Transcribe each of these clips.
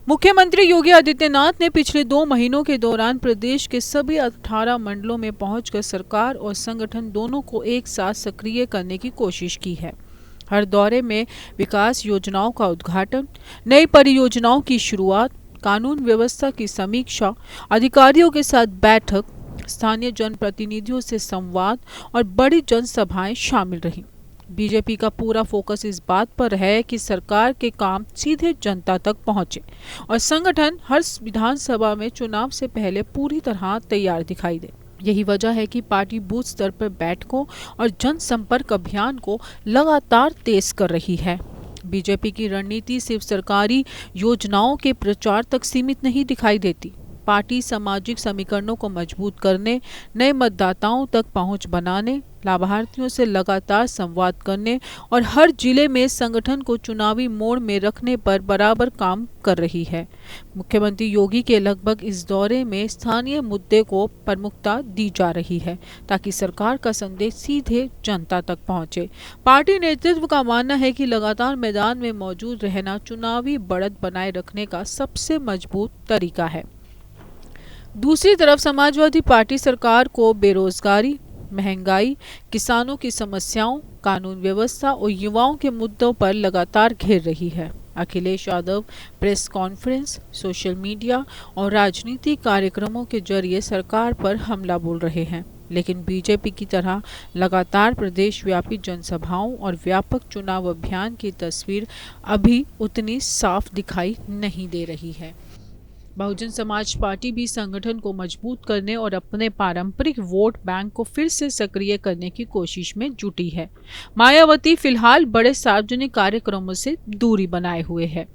मुख्यमंत्री योगी आदित्यनाथ ने पिछले 2 महीनों के दौरान प्रदेश के सभी 18 मंडलों में पहुंचकर सरकार और संगठन दोनों को एक साथ सक्रिय करने की कोशिश की है। हर दौरे में विकास योजनाओं का उद्घाटन, नई परियोजनाओं की शुरुआत, कानून व्यवस्था की समीक्षा, अधिकारियों के साथ बैठक, स्थानीय जनप्रतिनिधियों से संवाद और बड़ी जनसभाएं शामिल रहीं। बीजेपी का पूरा फोकस इस बात पर है कि सरकार के काम सीधे जनता तक पहुंचे और संगठन हर विधानसभा में चुनाव से पहले पूरी तरह तैयार दिखाई दे। यही वजह है कि पार्टी बूथ स्तर पर बैठकों और जनसंपर्क अभियान को लगातार तेज कर रही है। बीजेपी की रणनीति सिर्फ सरकारी योजनाओं के प्रचार तक सीमित नहीं दिखाई देती। पार्टी सामाजिक समीकरणों को मजबूत करने, नए मतदाताओं तक पहुंच बनाने, लाभार्थियों से लगातार संवाद करने और हर जिले में संगठन को चुनावी मोड़ में रखने पर बराबर काम कर रही है। मुख्यमंत्री योगी के लगभग इस दौरे में स्थानीय मुद्दे को प्रमुखता दी जा रही है ताकि सरकार का संदेश सीधे जनता तक पहुंचे। पार्टी नेतृत्व का मानना है कि लगातार मैदान में मौजूद रहना चुनावी बढ़त बनाए रखने का सबसे मजबूत तरीका है। दूसरी तरफ समाजवादी पार्टी सरकार को बेरोजगारी, महंगाई, किसानों की समस्याओं, कानून व्यवस्था और युवाओं के मुद्दों पर लगातार घेर रही है। Akhilesh Yadav press conference, social media और राजनीतिक कार्यक्रमों के जरिए सरकार पर हमला बोल रहे हैं, लेकिन बीजेपी की तरह लगातार प्रदेशव्यापी जनसभाओं और व्यापक चुनाव अभियान की तस्वीर अभी उतनी साफ दिखाई नहीं दे रही है। बहुजन समाज पार्टी भी संगठन को मजबूत करने और अपने पारंपरिक वोट बैंक को फिर से सक्रिय करने की कोशिश में जुटी है। मायावती फिलहाल बड़े सार्वजनिक कार्यक्रमों से दूरी बनाए हुए है।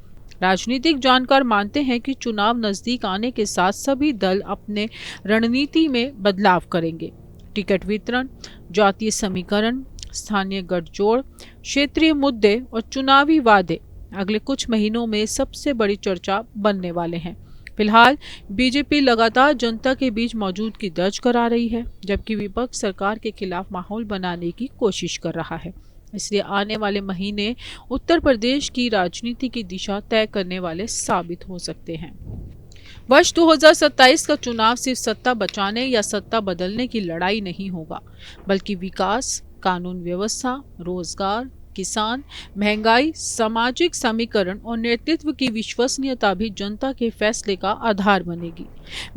राजनीतिक जानकार मानते हैं कि चुनाव नजदीक आने के साथ सभी दल अपने रणनीति में बदलाव करेंगे। टिकट वितरण, जातीय समीकरण, स्थानीय गठजोड़, क्षेत्रीय मुद्दे और चुनावी वादे अगले कुछ महीनों में सबसे बड़ी चर्चा बनने वाले हैं। फिलहाल बीजेपी लगातार जनता के बीच मौजूदगी दर्ज करा रही है, जबकि विपक्ष सरकार के खिलाफ माहौल बनाने की कोशिश कर रहा है। इसलिए आने वाले महीने उत्तर प्रदेश की राजनीति की दिशा तय करने वाले साबित हो सकते हैं। वर्ष 2027 का चुनाव सिर्फ सत्ता बचाने या सत्ता बदलने की लड़ाई नहीं होगा, बल्कि विकास, कानून व्यवस्था, रोजगार, किसान, महंगाई, सामाजिक समीकरण और नेतृत्व की विश्वसनीयता भी जनता के फैसले का आधार बनेगी।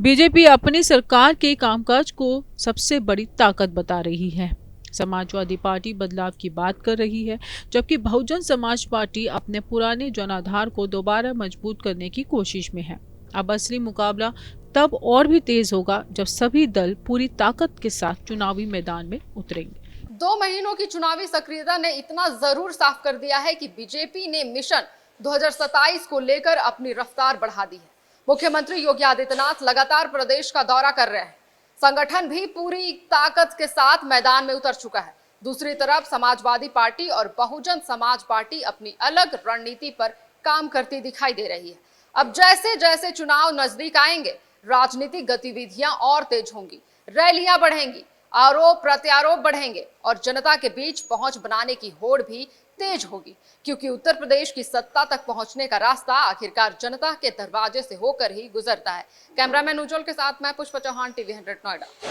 बीजेपी अपनी सरकार के कामकाज को सबसे बड़ी ताकत बता रही है। समाजवादी पार्टी बदलाव की बात कर रही है, जबकि बहुजन समाज पार्टी अपने पुराने जनाधार को दोबारा मजबूत करने की कोशिश में है। अब असली मुकाबला तब और भी तेज होगा जब सभी दल पूरी ताकत के साथ चुनावी मैदान में उतरेंगे। 2 महीनों की चुनावी सक्रियता ने इतना जरूर साफ कर दिया है कि बीजेपी ने मिशन 2027 को लेकर अपनी रफ्तार बढ़ा दी है। मुख्यमंत्री योगी आदित्यनाथ लगातार प्रदेश का दौरा कर रहे हैं। संगठन भी पूरी ताकत के साथ मैदान में उतर चुका है। दूसरी तरफ समाजवादी पार्टी और बहुजन समाज पार्टी अपनी अलग रणनीति पर काम करती दिखाई दे रही है। अब जैसे जैसे चुनाव नजदीक आएंगे, राजनीतिक गतिविधियां और तेज होंगी, रैलियां बढ़ेंगी, आरोप प्रत्यारोप बढ़ेंगे और जनता के बीच पहुंच बनाने की होड़ भी तेज होगी, क्योंकि उत्तर प्रदेश की सत्ता तक पहुंचने का रास्ता आखिरकार जनता के दरवाजे से होकर ही गुजरता है। कैमरामैन उज्जवल के साथ मैं पुष्पा चौहान, टीवी 100 नोएडा।